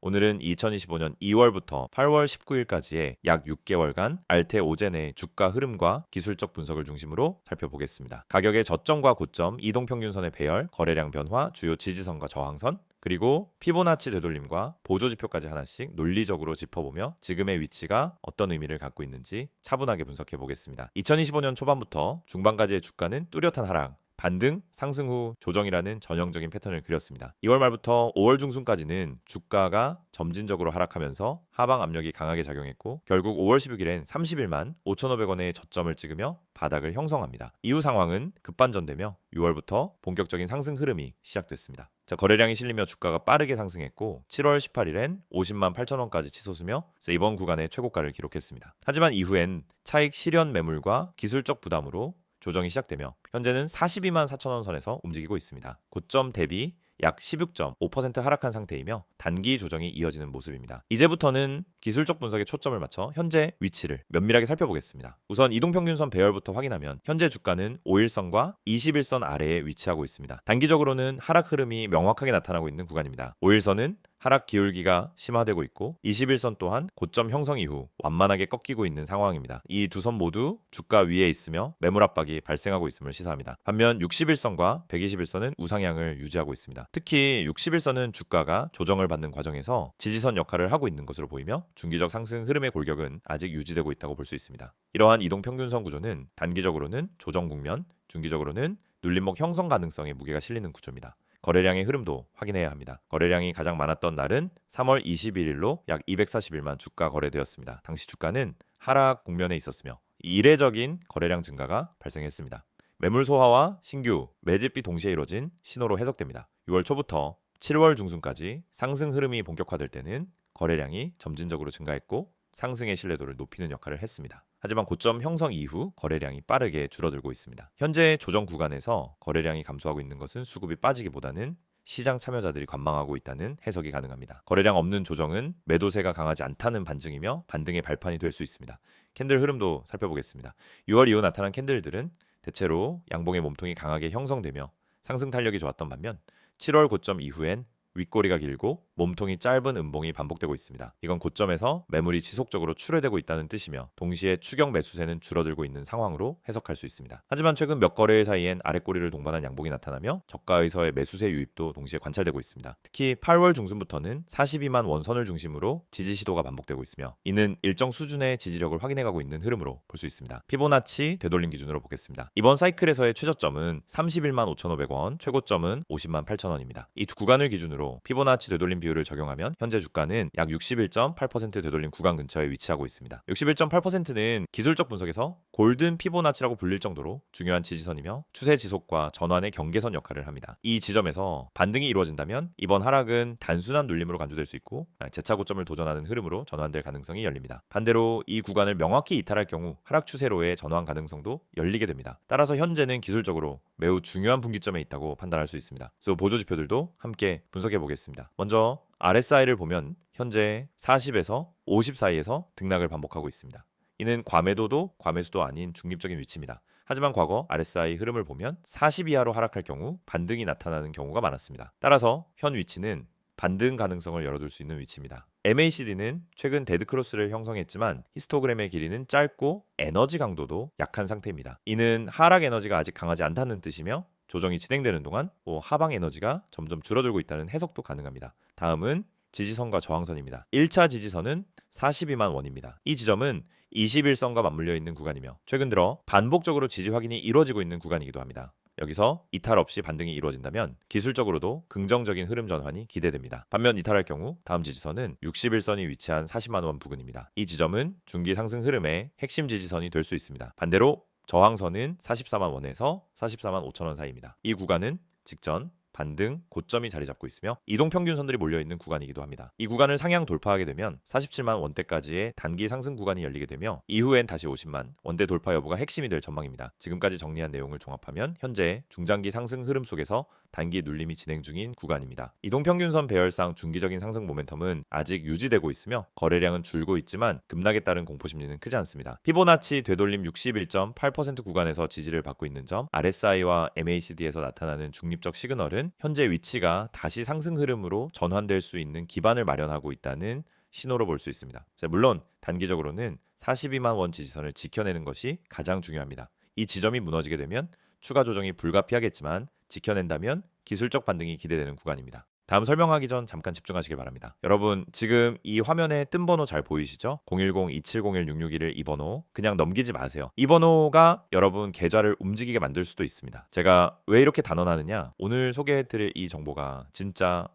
오늘은 2025년 2월부터 8월 19일까지의 약 6개월간 알테 오젠의 주가 흐름과 기술적 분석을 중심으로 살펴보겠습니다. 가격의 저점과 고점, 이동평균선의 배열, 거래량 변화, 주요 지지선과 저항선, 그리고 피보나치 되돌림과 보조지표까지 하나씩 논리적으로 짚어보며 지금의 위치가 어떤 의미를 갖고 있는지 차분하게 분석해 보겠습니다. 2025년 초반부터 중반까지의 주가는 뚜렷한 하락, 반등, 상승 후 조정이라는 전형적인 패턴을 그렸습니다. 2월 말부터 5월 중순까지는 주가가 점진적으로 하락하면서 하방 압력이 강하게 작용했고 결국 5월 16일엔 31만 5,500원의 저점을 찍으며 바닥을 형성합니다. 이후 상황은 급반전되며 6월부터 본격적인 상승 흐름이 시작됐습니다. 거래량이 실리며 주가가 빠르게 상승했고 7월 18일엔 50만 8천원까지 치솟으며 이번 구간의 최고가를 기록했습니다. 하지만 이후엔 차익 실현 매물과 기술적 부담으로 조정이 시작되며 현재는 42만 4천원 선에서 움직이고 있습니다. 고점 대비 약 16.5% 하락한 상태이며 단기 조정이 이어지는 모습입니다. 이제부터는 기술적 분석에 초점을 맞춰 현재 위치를 면밀하게 살펴보겠습니다. 우선 이동평균선 배열부터 확인하면 현재 주가는 5일선과 21선 아래에 위치하고 있습니다. 단기적으로는 하락 흐름이 명확하게 나타나고 있는 구간입니다. 5일선은 하락 기울기가 심화되고 있고 21선 또한 고점 형성 이후 완만하게 꺾이고 있는 상황입니다. 이 두 선 모두 주가 위에 있으며 매물 압박이 발생하고 있음을 시사합니다. 반면 61선과 121선은 우상향을 유지하고 있습니다. 특히 61선은 주가가 조정을 받는 과정에서 지지선 역할을 하고 있는 것으로 보이며 중기적 상승 흐름의 골격은 아직 유지되고 있다고 볼 수 있습니다. 이러한 이동평균선 구조는 단기적으로는 조정 국면, 중기적으로는 눌림목 형성 가능성에 무게가 실리는 구조입니다. 거래량의 흐름도 확인해야 합니다. 거래량이 가장 많았던 날은 3월 21일로 약 241만 주가 거래되었습니다. 당시 주가는 하락 국면에 있었으며 이례적인 거래량 증가가 발생했습니다. 매물 소화와 신규 매집이 동시에 이뤄진 신호로 해석됩니다. 6월 초부터 7월 중순까지 상승 흐름이 본격화될 때는 거래량이 점진적으로 증가했고 상승의 신뢰도를 높이는 역할을 했습니다. 하지만 고점 형성 이후 거래량이 빠르게 줄어들고 있습니다. 현재 조정 구간에서 거래량이 감소하고 있는 것은 수급이 빠지기보다는 시장 참여자들이 관망하고 있다는 해석이 가능합니다. 거래량 없는 조정은 매도세가 강하지 않다는 반증이며 반등의 발판이 될 수 있습니다. 캔들 흐름도 살펴보겠습니다. 6월 이후 나타난 캔들들은 대체로 양봉의 몸통이 강하게 형성되며 상승 탄력이 좋았던 반면 7월 고점 이후엔 윗꼬리가 길고 몸통이 짧은 음봉이 반복되고 있습니다. 이건 고점에서 매물이 지속적으로 출회되고 있다는 뜻이며 동시에 추격 매수세는 줄어들고 있는 상황으로 해석할 수 있습니다. 하지만 최근 몇 거래일 사이엔 아랫꼬리를 동반한 양봉이 나타나며 저가에서의 매수세 유입도 동시에 관찰되고 있습니다. 특히 8월 중순부터는 42만 원선을 중심으로 지지 시도가 반복되고 있으며 이는 일정 수준의 지지력을 확인해가고 있는 흐름으로 볼 수 있습니다. 피보나치 되돌림 기준으로 보겠습니다. 이번 사이클에서의 최저점은 31만 5,500원, 최고점은 50만 8천원입니다. 이 두 구간을 기준으로 피보나치 되돌림 비율을 적용하면 현재 주가는 약 61.8% 되돌림 구간 근처에 위치하고 있습니다. 61.8%는 기술적 분석에서 골든 피보나치라고 불릴 정도로 중요한 지지선이며 추세 지속과 전환의 경계선 역할을 합니다. 이 지점에서 반등이 이루어진다면 이번 하락은 단순한 눌림으로 간주될 수 있고 재차 고점을 도전하는 흐름으로 전환될 가능성이 열립니다. 반대로 이 구간을 명확히 이탈할 경우 하락 추세로의 전환 가능성도 열리게 됩니다. 따라서 현재는 기술적으로 매우 중요한 분기점에 있다고 판단할 수 있습니다. 그래서 보조 지표들도 함께 분석해 보겠습니다. 먼저 RSI를 보면 현재 40에서 50 사이에서 등락을 반복하고 있습니다. 이는 과매도도 과매수도 아닌 중립적인 위치입니다. 하지만 과거 RSI 흐름을 보면 40 이하로 하락할 경우 반등이 나타나는 경우가 많았습니다. 따라서 현 위치는 반등 가능성을 열어둘 수 있는 위치입니다. MACD는 최근 데드크로스를 형성했지만 히스토그램의 길이는 짧고 에너지 강도도 약한 상태입니다. 이는 하락 에너지가 아직 강하지 않다는 뜻이며 조정이 진행되는 동안 하방 에너지가 점점 줄어들고 있다는 해석도 가능합니다. 다음은 지지선과 저항선입니다. 1차 지지선은 42만 원입니다. 이 지점은 21선과 맞물려 있는 구간이며 최근 들어 반복적으로 지지 확인이 이루어지고 있는 구간이기도 합니다. 여기서 이탈 없이 반등이 이루어진다면 기술적으로도 긍정적인 흐름 전환이 기대됩니다. 반면 이탈할 경우 다음 지지선은 61선이 위치한 40만 원 부근입니다. 이 지점은 중기 상승 흐름의 핵심 지지선이 될 수 있습니다. 반대로 저항선은 44만 원에서 44만 5천 원 사이입니다. 이 구간은 직전 반등, 고점이 자리 잡고 있으며 이동평균선들이 몰려있는 구간이기도 합니다. 이 구간을 상향 돌파하게 되면 47만 원대까지의 단기 상승 구간이 열리게 되며 이후엔 다시 50만 원대 돌파 여부가 핵심이 될 전망입니다. 지금까지 정리한 내용을 종합하면 현재 중장기 상승 흐름 속에서 단기 눌림이 진행 중인 구간입니다. 이동평균선 배열상 중기적인 상승 모멘텀은 아직 유지되고 있으며 거래량은 줄고 있지만 급락에 따른 공포심리는 크지 않습니다. 피보나치 되돌림 61.8% 구간에서 지지를 받고 있는 점, RSI와 MACD에서 나타나는 중립적 시그널은 종목은 현재 위치가 다시 상승 흐름으로 전환될 수 있는 기반을 마련하고 있다는 신호로 볼 수 있습니다. 자, 물론 단기적으로는 42만 원 지지선을 지켜내는 것이 가장 중요합니다. 이 지점이 무너지게 되면 추가 조정이 불가피하겠지만 지켜낸다면 기술적 반등이 기대되는 구간입니다. 다음 설명하기 전 잠깐 집중하시길 바랍니다. 여러분 지금 이 화면에 뜬 번호 잘 보이시죠? 010-2701-661 이 번호 그냥 넘기지 마세요. 이 번호가 여러분 계좌를 움직이게 만들 수도 있습니다. 제가 왜 이렇게 단언하느냐? 오늘 소개해드릴 이 정보가 진짜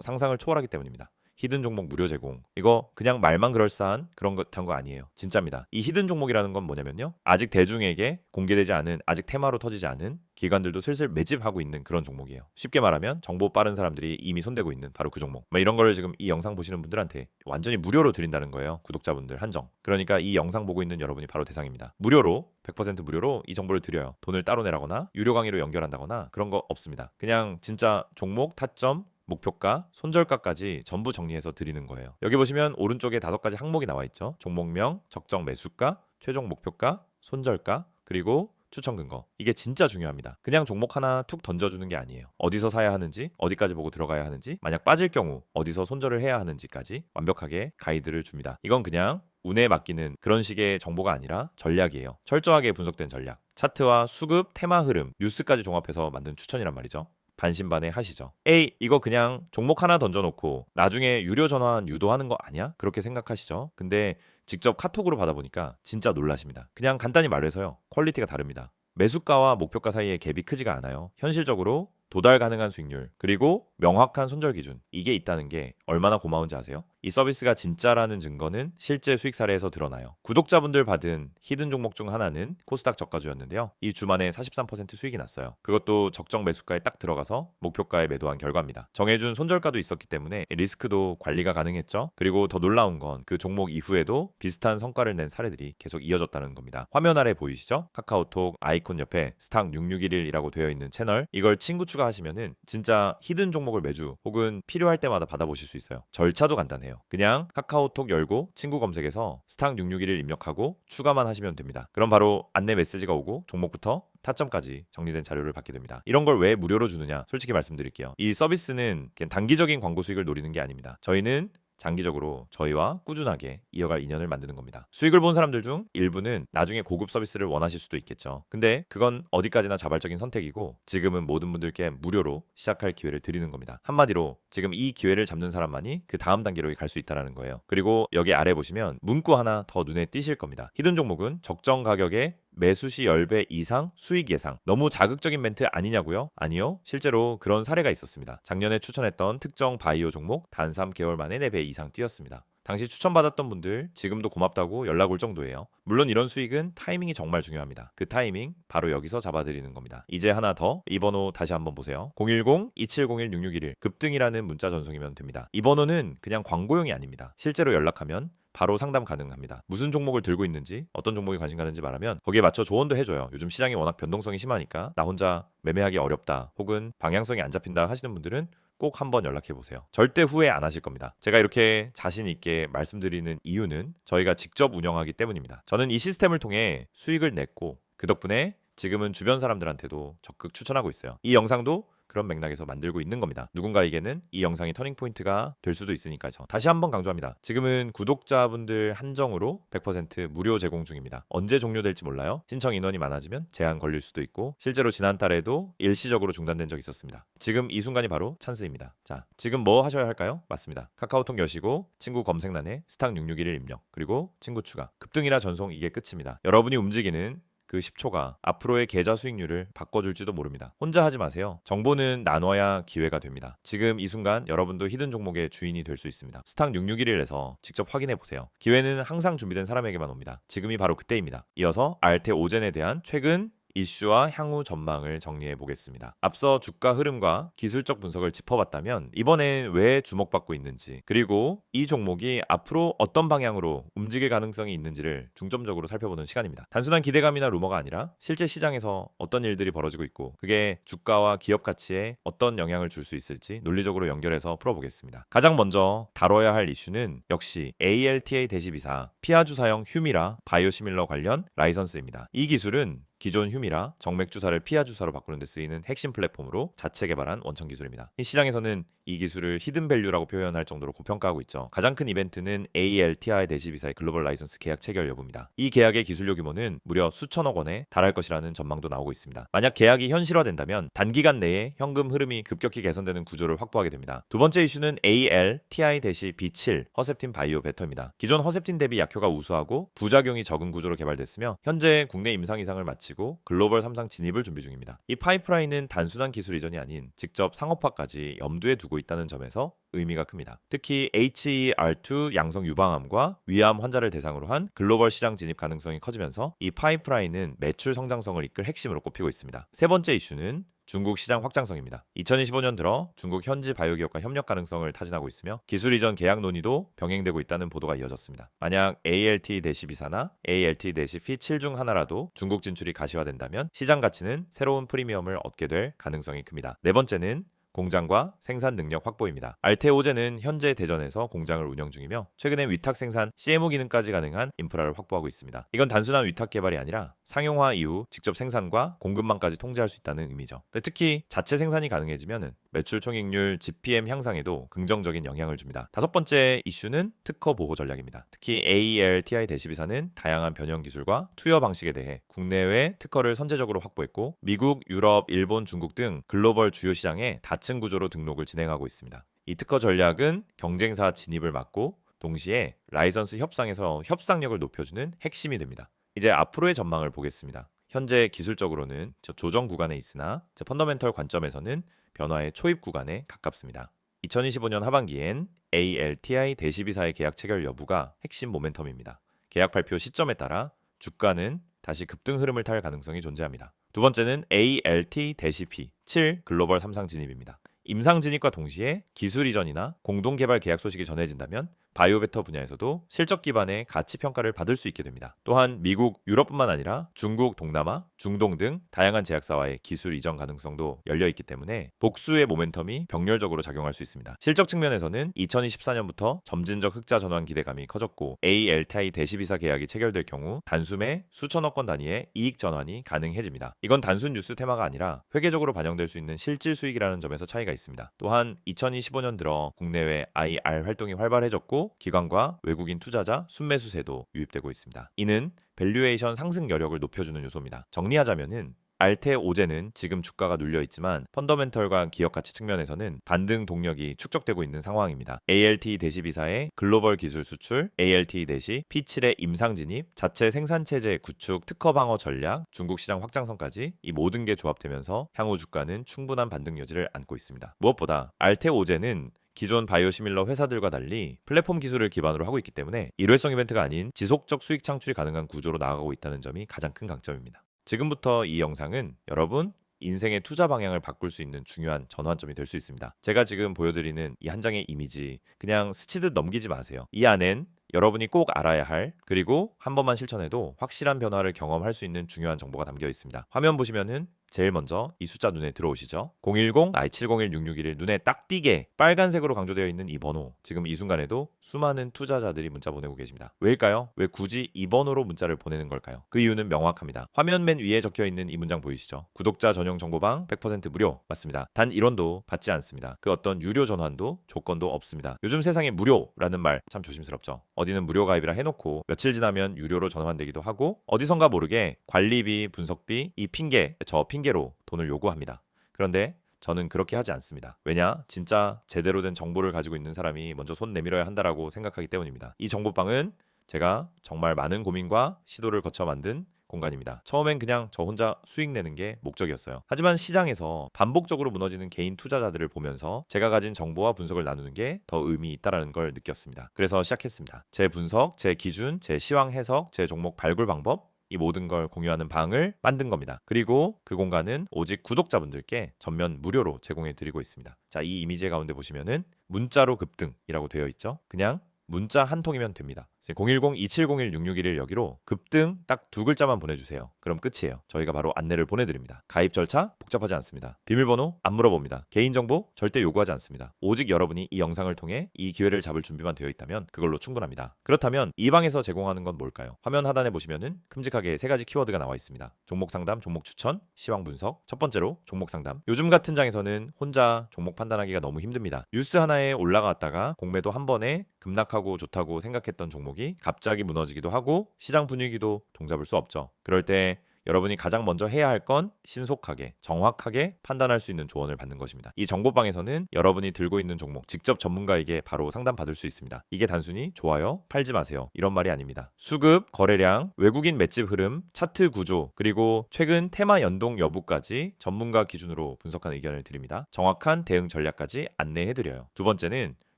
상상을 초월하기 때문입니다. 히든 종목 무료 제공. 이거 그냥 말만 그럴싸한 그런 것한 거 아니에요. 진짜입니다. 이 히든 종목이라는 건 뭐냐면요. 아직 대중에게 공개되지 않은, 아직 테마로 터지지 않은 기관들도 슬슬 매집하고 있는 그런 종목이에요. 쉽게 말하면 정보 빠른 사람들이 이미 손대고 있는 바로 그 종목. 이런 거를 지금 이 영상 보시는 분들한테 완전히 무료로 드린다는 거예요. 구독자분들 한정. 그러니까 이 영상 보고 있는 여러분이 바로 대상입니다. 무료로 100% 무료로 이 정보를 드려요. 돈을 따로 내라거나 유료 강의로 연결한다거나 그런 거 없습니다. 그냥 진짜 종목, 타점, 목표가, 손절가까지 전부 정리해서 드리는 거예요. 여기 보시면 오른쪽에 5가지 항목이 나와 있죠. 종목명, 적정 매수가, 최종 목표가, 손절가, 그리고 추천 근거. 이게 진짜 중요합니다. 그냥 종목 하나 툭 던져주는 게 아니에요. 어디서 사야 하는지, 어디까지 보고 들어가야 하는지, 만약 빠질 경우 어디서 손절을 해야 하는지까지 완벽하게 가이드를 줍니다. 이건 그냥 운에 맡기는 그런 식의 정보가 아니라 전략이에요. 철저하게 분석된 전략. 차트와 수급, 테마 흐름, 뉴스까지 종합해서 만든 추천이란 말이죠. 반신반의 하시죠. 에이 이거 그냥 종목 하나 던져놓고 나중에 유료 전환 유도하는 거 아니야? 그렇게 생각하시죠. 근데 직접 카톡으로 받아보니까 진짜 놀라십니다. 그냥 간단히 말해서요. 퀄리티가 다릅니다. 매수가와 목표가 사이에 갭이 크지가 않아요. 현실적으로 도달 가능한 수익률 그리고 명확한 손절 기준 이게 있다는 게 얼마나 고마운지 아세요? 이 서비스가 진짜라는 증거는 실제 수익 사례에서 드러나요. 구독자분들 받은 히든 종목 중 하나는 코스닥 저가주였는데요. 이 주만에 43% 수익이 났어요. 그것도 적정 매수가에 딱 들어가서 목표가에 매도한 결과입니다. 정해준 손절가도 있었기 때문에 리스크도 관리가 가능했죠. 그리고 더 놀라운 건 그 종목 이후에도 비슷한 성과를 낸 사례들이 계속 이어졌다는 겁니다. 화면 아래 보이시죠? 카카오톡 아이콘 옆에 스탁 6611이라고 되어 있는 채널 이걸 친구 추가하시면은 진짜 히든 종목을 매주 혹은 필요할 때마다 받아보실 수 있어요. 절차도 간단해요. 그냥 카카오톡 열고 친구 검색에서 스탁 6611 입력하고 추가만 하시면 됩니다. 그럼 바로 안내 메시지가 오고 종목부터 타점까지 정리된 자료를 받게 됩니다. 이런 걸 왜 무료로 주느냐? 솔직히 말씀드릴게요. 이 서비스는 그냥 단기적인 광고 수익을 노리는 게 아닙니다. 저희는 장기적으로 저희와 꾸준하게 이어갈 인연을 만드는 겁니다. 수익을 본 사람들 중 일부는 나중에 고급 서비스를 원하실 수도 있겠죠. 근데 그건 어디까지나 자발적인 선택이고 지금은 모든 분들께 무료로 시작할 기회를 드리는 겁니다. 한마디로 지금 이 기회를 잡는 사람만이 그 다음 단계로 갈 수 있다는 거예요. 그리고 여기 아래 보시면 문구 하나 더 눈에 띄실 겁니다. 히든 종목은 적정 가격에 매수 시 10배 이상 수익 예상. 너무 자극적인 멘트 아니냐고요? 아니요. 실제로 그런 사례가 있었습니다. 작년에 추천했던 특정 바이오 종목 단 3개월 만에 4배 이상 뛰었습니다. 당시 추천받았던 분들 지금도 고맙다고 연락 올 정도예요. 물론 이런 수익은 타이밍이 정말 중요합니다. 그 타이밍 바로 여기서 잡아드리는 겁니다. 이제 하나 더 이 번호 다시 한번 보세요. 010-2701-6611 급등이라는 문자 전송이면 됩니다. 이 번호는 그냥 광고용이 아닙니다. 실제로 연락하면 바로 상담 가능합니다. 무슨 종목을 들고 있는지 어떤 종목에 관심 가는지 말하면 거기에 맞춰 조언도 해줘요. 요즘 시장이 워낙 변동성이 심하니까 나 혼자 매매하기 어렵다 혹은 방향성이 안 잡힌다 하시는 분들은 꼭 한번 연락해 보세요. 절대 후회 안 하실 겁니다. 제가 이렇게 자신 있게 말씀드리는 이유는 저희가 직접 운영하기 때문입니다. 저는 이 시스템을 통해 수익을 냈고 그 덕분에 지금은 주변 사람들한테도 적극 추천하고 있어요. 이 영상도 그런 맥락에서 만들고 있는 겁니다. 누군가에게는 이 영상이 터닝포인트가 될 수도 있으니까요. 다시 한번 강조합니다. 지금은 구독자분들 한정으로 100% 무료 제공 중입니다. 언제 종료될지 몰라요. 신청 인원이 많아지면 제한 걸릴 수도 있고 실제로 지난달에도 일시적으로 중단된 적이 있었습니다. 지금 이 순간이 바로 찬스입니다. 자, 지금 뭐 하셔야 할까요? 맞습니다. 카카오톡 여시고 친구 검색란에 스탁 6611 입력 그리고 친구 추가 급등이라 전송 이게 끝입니다. 여러분이 움직이는 그 10초가 앞으로의 계좌 수익률을 바꿔줄지도 모릅니다. 혼자 하지 마세요. 정보는 나눠야 기회가 됩니다. 지금 이 순간 여러분도 히든 종목의 주인이 될 수 있습니다. 스탁 6611에서 직접 확인해 보세요. 기회는 항상 준비된 사람에게만 옵니다. 지금이 바로 그때입니다. 이어서 알테 오젠에 대한 최근 이슈와 향후 전망을 정리해 보겠습니다. 앞서 주가 흐름과 기술적 분석을 짚어봤다면 이번엔 왜 주목받고 있는지 그리고 이 종목이 앞으로 어떤 방향으로 움직일 가능성이 있는지를 중점적으로 살펴보는 시간입니다. 단순한 기대감이나 루머가 아니라 실제 시장에서 어떤 일들이 벌어지고 있고 그게 주가와 기업 가치에 어떤 영향을 줄 수 있을지 논리적으로 연결해서 풀어보겠습니다. 가장 먼저 다뤄야 할 이슈는 역시 ALTA 대시비사 피아주사형 휴미라 바이오시밀러 관련 라이선스입니다. 이 기술은 기존 휴미라, 정맥 주사를 피하 주사로 바꾸는 데 쓰이는 핵심 플랫폼으로 자체 개발한 원천 기술입니다. 이 시장에서는 이 기술을 히든 밸류라고 표현할 정도로 고평가하고 있죠. 가장 큰 이벤트는 ALTI-B사의 글로벌 라이선스 계약 체결 여부입니다. 이 계약의 기술료 규모는 무려 수천억 원에 달할 것이라는 전망도 나오고 있습니다. 만약 계약이 현실화된다면 단기간 내에 현금 흐름이 급격히 개선되는 구조를 확보하게 됩니다. 두 번째 이슈는 ALTI-B7 허셉틴 바이오 베터입니다. 기존 허셉틴 대비 약효가 우수하고 부작용이 적은 구조로 개발됐으며 현재 국내 임상 이상을 마치고 글로벌 3상 진입을 준비 중입니다. 이 파이프라인은 단순한 기술 이전이 아닌 직접 상업화까지 염두에 두고 있다는 점에서 의미가 큽니다. 특히 HER2 양성 유방암과 위암 환자를 대상으로 한 글로벌 시장 진입 가능성이 커지면서 이 파이프라인은 매출 성장성을 이끌 핵심으로 꼽히고 있습니다. 세 번째 이슈는 중국 시장 확장성입니다. 2025년 들어 중국 현지 바이오 기업과 협력 가능성을 타진하고 있으며 기술 이전 계약 논의도 병행되고 있다는 보도가 이어졌습니다. 만약 ALT-B사나 ALT-P7 중 하나라도 중국 진출이 가시화된다면 시장 가치는 새로운 프리미엄을 얻게 될 가능성이 큽니다. 네 번째는 공장과 생산 능력 확보입니다. 알테오제는 현재 대전에서 공장을 운영 중이며 최근에 위탁 생산, CMO 기능까지 가능한 인프라를 확보하고 있습니다. 이건 단순한 위탁 개발이 아니라 상용화 이후 직접 생산과 공급망까지 통제할 수 있다는 의미죠. 특히 자체 생산이 가능해지면 매출 총익률 GPM 향상에도 긍정적인 영향을 줍니다. 다섯 번째 이슈는 특허 보호 전략입니다. 특히 ALTI-B사는 다양한 변형 기술과 투여 방식에 대해 국내외 특허를 선제적으로 확보했고 미국, 유럽, 일본, 중국 등 글로벌 주요 시장에 다층 구조로 등록을 진행하고 있습니다. 이 특허 전략은 경쟁사 진입을 막고 동시에 라이선스 협상에서 협상력을 높여주는 핵심이 됩니다. 이제 앞으로의 전망을 보겠습니다. 현재 기술적으로는 조정 구간에 있으나 펀더멘털 관점에서는 변화의 초입 구간에 가깝습니다. 2025년 하반기엔 ALTI-B사의 계약 체결 여부가 핵심 모멘텀입니다. 계약 발표 시점에 따라 주가는 다시 급등 흐름을 탈 가능성이 존재합니다. 두 번째는 ALT-P7 글로벌 3상 진입입니다. 임상 진입과 동시에 기술 이전이나 공동 개발 계약 소식이 전해진다면 바이오베터 분야에서도 실적 기반의 가치 평가를 받을 수 있게 됩니다. 또한 미국, 유럽뿐만 아니라 중국, 동남아, 중동 등 다양한 제약사와의 기술 이전 가능성도 열려 있기 때문에 복수의 모멘텀이 병렬적으로 작용할 수 있습니다. 실적 측면에서는 2024년부터 점진적 흑자 전환 기대감이 커졌고 ALTI-B사 계약이 체결될 경우 단숨에 수천억 원 단위의 이익 전환이 가능해집니다. 이건 단순 뉴스 테마가 아니라 회계적으로 반영될 수 있는 실질 수익이라는 점에서 차이가 있습니다. 또한 2025년 들어 국내외 IR 활동이 활발해졌고 기관과 외국인 투자자 순매수세도 유입되고 있습니다. 이는 밸류에이션 상승 여력을 높여주는 요소입니다. 정리하자면은 알테오제는 지금 주가가 눌려 있지만 펀더멘털과 기업 가치 측면에서는 반등 동력이 축적되고 있는 상황입니다. ALT-B사의 글로벌 기술 수출, ALT-P7의 임상 진입, 자체 생산 체제 구축, 특허 방어 전략, 중국 시장 확장성까지 이 모든 게 조합되면서 향후 주가는 충분한 반등 여지를 안고 있습니다. 무엇보다 알테오제는 기존 바이오시밀러 회사들과 달리 플랫폼 기술을 기반으로 하고 있기 때문에 일회성 이벤트가 아닌 지속적 수익 창출이 가능한 구조로 나아가고 있다는 점이 가장 큰 강점입니다. 지금부터 이 영상은 여러분 인생의 투자 방향을 바꿀 수 있는 중요한 전환점이 될 수 있습니다. 제가 지금 보여드리는 이 한 장의 이미지 그냥 스치듯 넘기지 마세요. 이 안엔 여러분이 꼭 알아야 할 그리고 한 번만 실천해도 확실한 변화를 경험할 수 있는 중요한 정보가 담겨 있습니다. 화면 보시면은 제일 먼저 이 숫자 눈에 들어오시죠? 010-701-661을 눈에 딱 띄게 빨간색으로 강조되어 있는 이 번호 지금 이 순간에도 수많은 투자자들이 문자 보내고 계십니다. 왜일까요? 왜 굳이 이 번호로 문자를 보내는 걸까요? 그 이유는 명확합니다. 화면 맨 위에 적혀 있는 이 문장 보이시죠? 구독자 전용 정보방 100% 무료 맞습니다. 단 1원도 받지 않습니다. 그 어떤 유료 전환도 조건도 없습니다. 요즘 세상에 무료라는 말 참 조심스럽죠. 어디는 무료 가입이라 해놓고 며칠 지나면 유료로 전환되기도 하고 어디선가 모르게 관리비, 분석비, 이 핑계, 저 핑계로 돈을 요구합니다. 그런데 저는 그렇게 하지 않습니다. 왜냐? 진짜 제대로 된 정보를 가지고 있는 사람이 먼저 손 내밀어야 한다라고 생각하기 때문입니다. 이 정보방은 제가 정말 많은 고민과 시도를 거쳐 만든 공간입니다. 처음엔 그냥 저 혼자 수익 내는 게 목적이었어요. 하지만 시장에서 반복적으로 무너지는 개인 투자자들을 보면서 제가 가진 정보와 분석을 나누는 게 더 의미 있다라는 걸 느꼈습니다. 그래서 시작했습니다. 제 분석, 제 기준, 제 시황 해석, 제 종목 발굴 방법 이 모든 걸 공유하는 방을 만든 겁니다. 그리고 그 공간은 오직 구독자분들께 전면 무료로 제공해 드리고 있습니다. 자, 이 이미지 가운데 보시면은 문자로 급등이라고 되어 있죠. 그냥 문자 한 통이면 됩니다. 010-2701-6611 여기로 급등 딱 두 글자만 보내주세요. 그럼 끝이에요. 저희가 바로 안내를 보내드립니다. 가입 절차 복잡하지 않습니다. 비밀번호 안 물어봅니다. 개인정보 절대 요구하지 않습니다. 오직 여러분이 이 영상을 통해 이 기회를 잡을 준비만 되어 있다면 그걸로 충분합니다. 그렇다면 이 방에서 제공하는 건 뭘까요? 화면 하단에 보시면은 큼직하게 세 가지 키워드가 나와 있습니다. 종목 상담, 종목 추천, 시황 분석. 첫 번째로 종목 상담. 요즘 같은 장에서는 혼자 종목 판단하기가 너무 힘듭니다. 뉴스 하나에 올라갔다가 공매도 한 번에 급락하고 좋다고 생각했던 종목이 갑자기 무너지기도 하고 시장 분위기도 종잡을 수 없죠. 그럴 때 여러분이 가장 먼저 해야 할 건 신속하게, 정확하게 판단할 수 있는 조언을 받는 것입니다. 이 정보방에서는 여러분이 들고 있는 종목 직접 전문가에게 바로 상담받을 수 있습니다. 이게 단순히 좋아요, 팔지 마세요 이런 말이 아닙니다. 수급, 거래량, 외국인 맷집 흐름, 차트 구조, 그리고 최근 테마 연동 여부까지 전문가 기준으로 분석한 의견을 드립니다. 정확한 대응 전략까지 안내해드려요. 두 번째는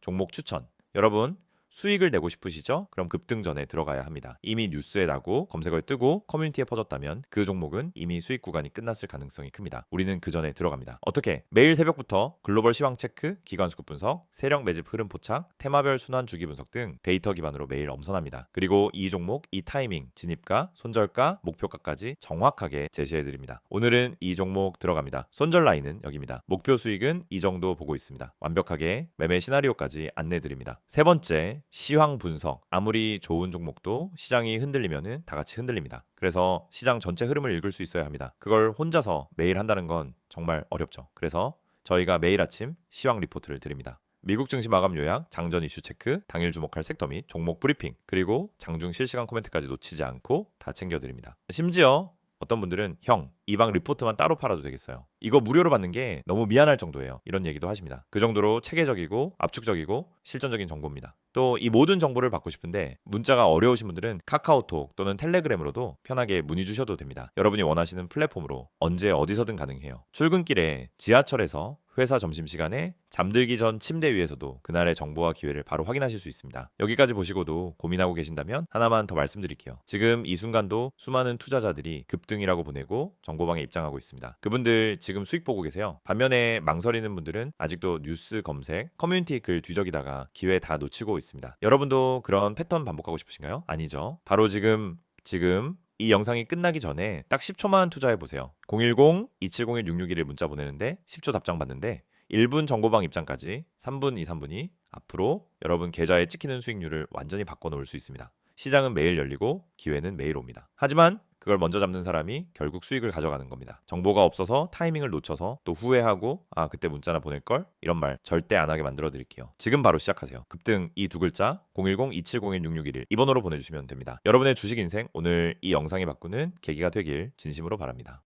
종목 추천. 여러분 수익을 내고 싶으시죠? 그럼 급등 전에 들어가야 합니다. 이미 뉴스에 나고 검색어에 뜨고 커뮤니티에 퍼졌다면 그 종목은 이미 수익 구간이 끝났을 가능성이 큽니다. 우리는 그 전에 들어갑니다. 어떻게? 매일 새벽부터 글로벌 시황 체크, 기관 수급 분석, 세력 매집 흐름 포착, 테마별 순환 주기 분석 등 데이터 기반으로 매일 엄선합니다. 그리고 이 종목, 이 타이밍, 진입가, 손절가, 목표가까지 정확하게 제시해드립니다. 오늘은 이 종목 들어갑니다. 손절 라인은 여기입니다. 목표 수익은 이 정도 보고 있습니다. 완벽하게 매매 시나리오까지 안내드립니다. 세 번째, 시황 분석. 아무리 좋은 종목도 시장이 흔들리면은 다 같이 흔들립니다. 그래서 시장 전체 흐름을 읽을 수 있어야 합니다. 그걸 혼자서 매일 한다는 건 정말 어렵죠. 그래서 저희가 매일 아침 시황 리포트를 드립니다. 미국 증시 마감 요약, 장전 이슈 체크, 당일 주목할 섹터 및 종목 브리핑, 그리고 장중 실시간 코멘트까지 놓치지 않고 다 챙겨드립니다. 심지어 어떤 분들은 이 방 리포트만 따로 팔아도 되겠어요. 이거 무료로 받는 게 너무 미안할 정도예요. 이런 얘기도 하십니다. 그 정도로 체계적이고 압축적이고 실전적인 정보입니다. 또 이 모든 정보를 받고 싶은데 문자가 어려우신 분들은 카카오톡 또는 텔레그램으로도 편하게 문의 주셔도 됩니다. 여러분이 원하시는 플랫폼으로 언제 어디서든 가능해요. 출근길에 지하철에서 회사 점심시간에 잠들기 전 침대 위에서도 그날의 정보와 기회를 바로 확인하실 수 있습니다. 여기까지 보시고도 고민하고 계신다면 하나만 더 말씀드릴게요. 지금 이 순간도 수많은 투자자들이 급등이라고 보내고 정보방에 입장하고 있습니다. 그분들 지금 수익 보고 계세요. 반면에 망설이는 분들은 아직도 뉴스 검색, 커뮤니티 글 뒤적이다가 기회 다 놓치고 있습니다. 여러분도 그런 패턴 반복하고 싶으신가요? 아니죠. 바로 지금 이 영상이 끝나기 전에 딱 10초만 투자해 보세요. 010-2701-661에 문자 보내는데 10초 답장 받는데 1분 정보방 입장까지 3분, 3분이 앞으로 여러분 계좌에 찍히는 수익률을 완전히 바꿔놓을 수 있습니다. 시장은 매일 열리고 기회는 매일 옵니다. 하지만 그걸 먼저 잡는 사람이 결국 수익을 가져가는 겁니다. 정보가 없어서 타이밍을 놓쳐서 또 후회하고 그때 문자나 보낼걸? 이런 말 절대 안 하게 만들어 드릴게요. 지금 바로 시작하세요. 급등 이 두 글자 010-2701-6611 이 번호로 보내주시면 됩니다. 여러분의 주식 인생 오늘 이 영상이 바꾸는 계기가 되길 진심으로 바랍니다.